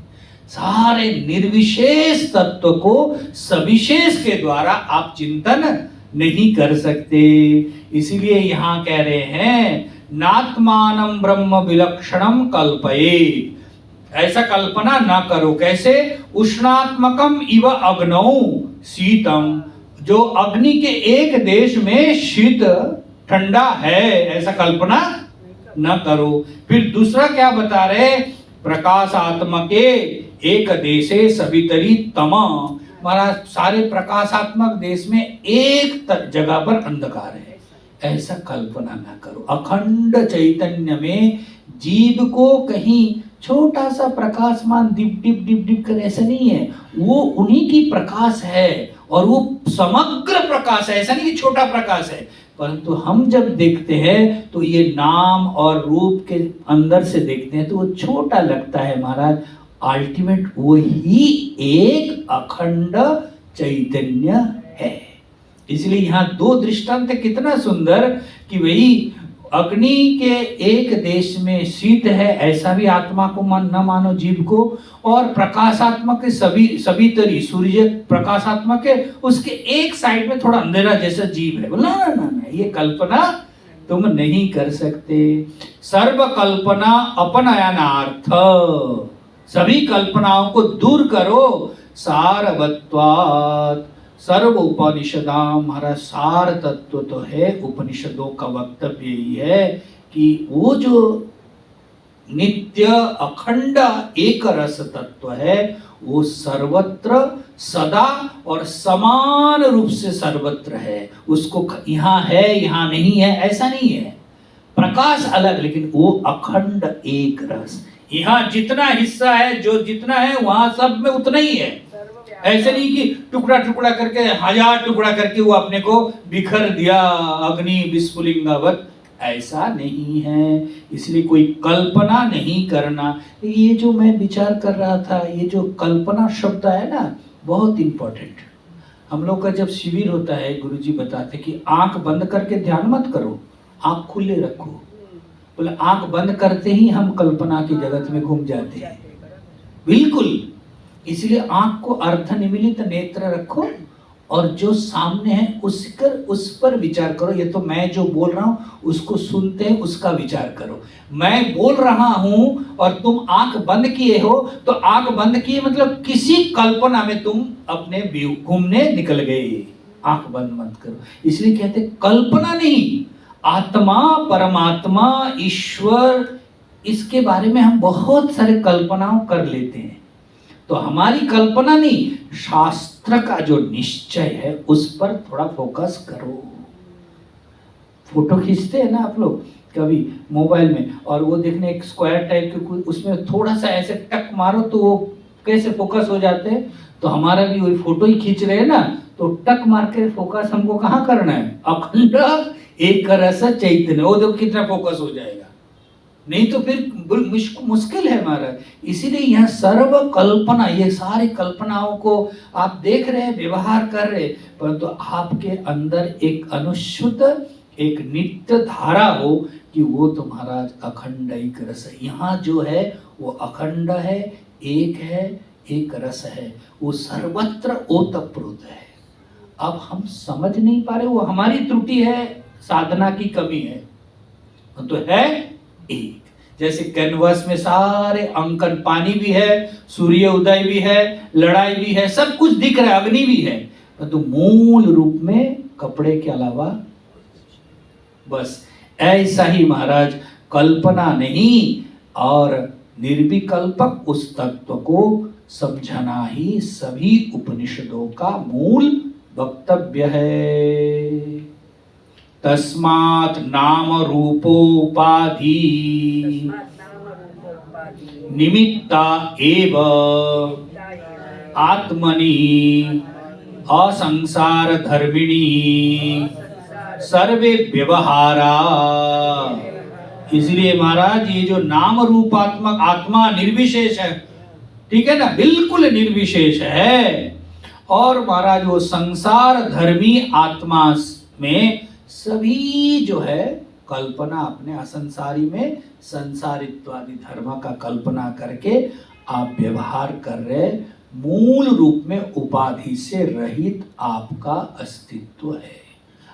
सारे निर्विशेष तत्व को सविशेष के द्वारा आप चिंतन नहीं कर सकते। इसीलिए यहां कह रहे हैं नात्मानं ब्रह्म विलक्षणम कल्पयेत्। ऐसा कल्पना ना करो। कैसे? उष्णात्मकम इव अग्नौ शीतम, जो अग्नि के एक देश में शीत ठंडा है, ऐसा कल्पना न करो। फिर दूसरा क्या बता रहे? प्रकाशात्मके एक देशे सवितरी तमा, हमारा सारे प्रकाशात्मक देश में एक जगह पर अंधकार है, ऐसा कल्पना ना करो। अखंड चैतन्य में जीव को कहीं छोटा सा प्रकाशमान डिप डिप डिप डिप कर ऐसा नहीं है, वो उन्हीं की प्रकाश है और वो समग्र प्रकाश है, ऐसा नहीं कि छोटा प्रकाश है। परंतु हम जब देखते हैं तो ये नाम और रूप के अंदर से देखते हैं तो वो छोटा लगता है महाराज। अल्टीमेट वही एक अखंड चैतन्य है। इसलिए यहाँ दो दृष्टांत कितना सुंदर कि वही अग्नि के एक देश में शीत है, ऐसा भी आत्मा को न मानो जीव को, और प्रकाशात्मक सभी तरी सूर्य प्रकाशात्मक है, उसके एक साइड में थोड़ा अंधेरा जैसा जीव है। बोला ना ना ना, ये कल्पना तुम नहीं कर सकते। सर्व कल्पना अपनयनार्थ, सभी कल्पनाओं को दूर करो। सारवत्वात् सर्व उपनिषदाम, हमारा सार तत्व तो है उपनिषदों का वक्तव्य यही है कि वो जो नित्य अखंड एक रस तत्व है वो सर्वत्र सदा और समान रूप से सर्वत्र है। उसको यहाँ है यहाँ नहीं है ऐसा नहीं है, प्रकाश अलग लेकिन वो अखंड एक रस। यहाँ जितना हिस्सा है, जो जितना है वहां सब में उतना ही है। ऐसे नहीं कि टुकड़ा टुकड़ा करके, हजार टुकड़ा करके वो अपने को बिखर दिया अग्नि विस्फुलिंगावत, ऐसा नहीं है। इसलिए कोई कल्पना नहीं करना। ये जो मैं विचार कर रहा था, ये जो कल्पना शब्द है ना, बहुत इंपॉर्टेंट। हम लोग का जब शिविर होता है, गुरुजी बताते कि आंख बंद करके ध्यान मत करो, आंख खुले रखो। बोले आंख बंद करते ही हम कल्पना की जगत में घूम जाते हैं। बिल्कुल, इसलिए आंख को अर्धनिमीलित नेत्र रखो और जो सामने है उस पर विचार करो। ये तो मैं जो बोल रहा हूं उसको सुनते हैं, उसका विचार करो। मैं बोल रहा हूं और तुम आंख बंद किए हो, तो आंख बंद किए मतलब किसी कल्पना में तुम अपने घूमने निकल गए। आंख बंद मत करो। इसलिए कहते कल्पना नहीं, आत्मा, परमात्मा, ईश्वर, इसके बारे में हम बहुत सारे कल्पनाओं कर लेते हैं। तो हमारी कल्पना नहीं, शास्त्र का जो निश्चय है उस पर थोड़ा फोकस करो। फोटो खींचते हैं ना आप लोग कभी मोबाइल में, और वो देखने एक स्क्वायर टाइप के, उसमें थोड़ा सा ऐसे टक मारो तो वो कैसे फोकस हो जाते हैं। तो हमारा भी वही फोटो ही खींच रहे हैं ना, तो टक मार के फोकस हमको कहाँ करना है? अखंड एक रस चैतन्य, वो देखो कितना फोकस हो जाएगा। नहीं तो फिर मुश्किल है हमारा। इसीलिए यह सर्व कल्पना, ये सारी कल्पनाओं को आप देख रहे हैं, व्यवहार कर रहे, परंतु आपके अंदर एक अनुशुद्ध, एक नित्य धारा हो कि वो तुम्हारा अखंड एक रस है। यहाँ जो है वो अखंड है, एक रस है, वो सर्वत्र ओतप्रोत है। अब हम समझ नहीं पा रहे, वो हमारी त्रुटि है, साधना की कमी है। तो है एक, जैसे कैनवास में सारे अंकन, पानी भी है, सूर्य उदय भी है, लड़ाई भी है, सब कुछ दिख रहा है, अग्नि भी है, परंतु मूल रूप में कपड़े के अलावा बस। ऐसा ही महाराज कल्पना नहीं और निर्विकल्पक उस तत्व को समझना ही सभी उपनिषदों का मूल वक्तव्य है। तस्मात् नाम रूपोपाधि निमित्ता एव आत्मनि असंसार धर्मिणी सर्वे व्यवहारा इसलिए महाराज ये जो नाम रूपात्मक आत्मा निर्विशेष है, ठीक है ना, बिल्कुल निर्विशेष है। और महाराज वो संसार धर्मी आत्मा में सभी जो है कल्पना अपने असंसारी में संसारित्वादि धर्म का कल्पना करके आप व्यवहार कर रहे, मूल रूप में उपाधि से रहित आपका अस्तित्व है।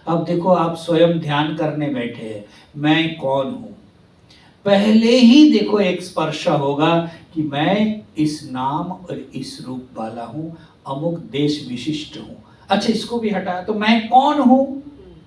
अब देखो आप स्वयं ध्यान करने बैठे हैं, मैं कौन हूं, पहले ही देखो एक स्पर्श होगा कि मैं इस नाम और इस रूप वाला हूं, अमुक देश विशिष्ट हूं। अच्छा इसको भी हटाया तो मैं कौन हूं,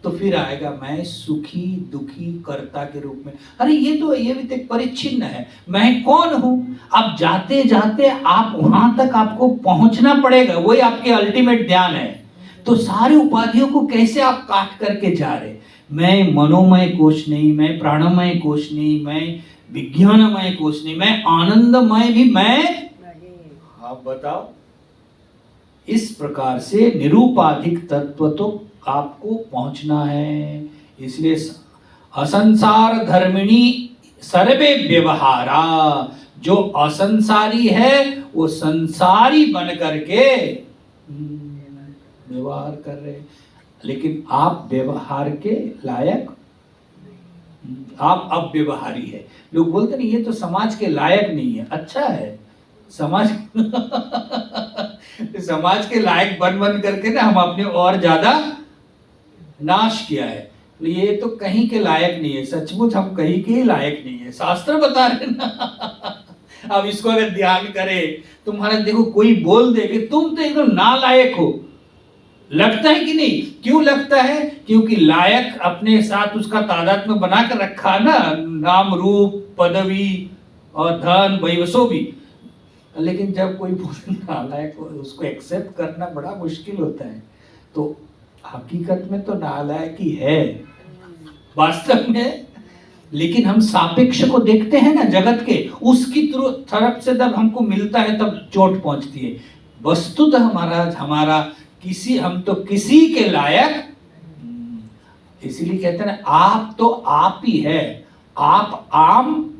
तो फिर आएगा मैं सुखी दुखी कर्ता के रूप में। अरे ये भी तो एक परिच्छिन्न है, मैं कौन हूं। अब जाते जाते आप वहां तक आपको पहुंचना पड़ेगा, वही आपके अल्टीमेट ध्यान है। तो सारी उपाधियों को कैसे आप काट करके जा रहे, मैं मनोमय कोश नहीं, मैं प्राणमय कोश नहीं, मैं विज्ञानमय कोश नहीं, मैं आनंदमय भी मैं, आप बताओ। इस प्रकार से निरूपाधिक तत्व तो आपको पहुंचना है। इसलिए असंसार धर्मिणी सर्वे व्यवहारा, जो असंसारी है वो संसारी बन करके व्यवहार कर रहे, लेकिन आप व्यवहार के लायक, आप अव्यवहारी है। लोग बोलते नहीं ये तो समाज के लायक नहीं है। अच्छा है, समाज समाज के लायक बन बन करके ना हम अपने और ज्यादा नाश किया है। तो ये तो कहीं के लायक नहीं है, सचमुच हम कहीं के ही लायक नहीं है, शास्त्र बता रहे ना। अब इसको अगर ध्यान करें तो महाराज देखो कोई बोल दे कि तुम तो एकदम नालायक हो, लगता है कि नहीं? क्यों लगता है? क्योंकि लायक अपने साथ उसका तादात्म्य बना कर रखा ना, नाम रूप पदवी और धन वैभव भी। लेकिन जब कोई नालायक उसको एक्सेप्ट करना बड़ा मुश्किल होता है। तो हकीकत में तो नालायक ही है वास्तव में, लेकिन हम सापेक्ष को देखते हैं ना जगत के, उसकी तरफ से जब हमको मिलता है तब चोट पहुंचती है। वस्तुतः हमारा हम तो किसी के लायक, इसीलिए कहते हैं ना आप तो आप ही है, आप आम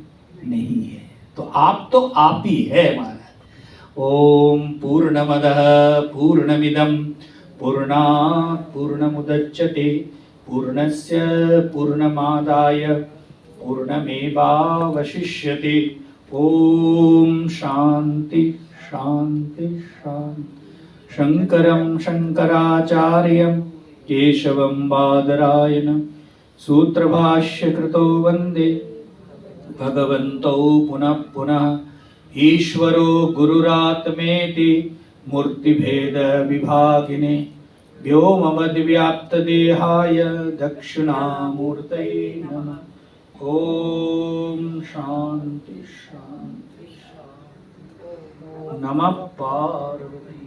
नहीं है, तो आप तो आप ही है महाराज। ओम पूर्णमदः पूर्णमिदं पूर्णात् पूर्णमुदच्यते पूर्णस्य पूर्णमादाय पूर्णमेवावशिष्यते। ओम शांति शांति शांति। शंकरं शंकराचार्यं केशवं बादरायणं सूत्रभाष्यकृतो वन्दे भगवन्तौ पुनः पुनः। ईश्वरो गुरुरात्मेति मूर्तिभेद विभागिने व्योमवद्व्याप्तदेहाय दक्षिणामूर्तये नमः। ओम शांति शांति शांति। नमः पार्वती।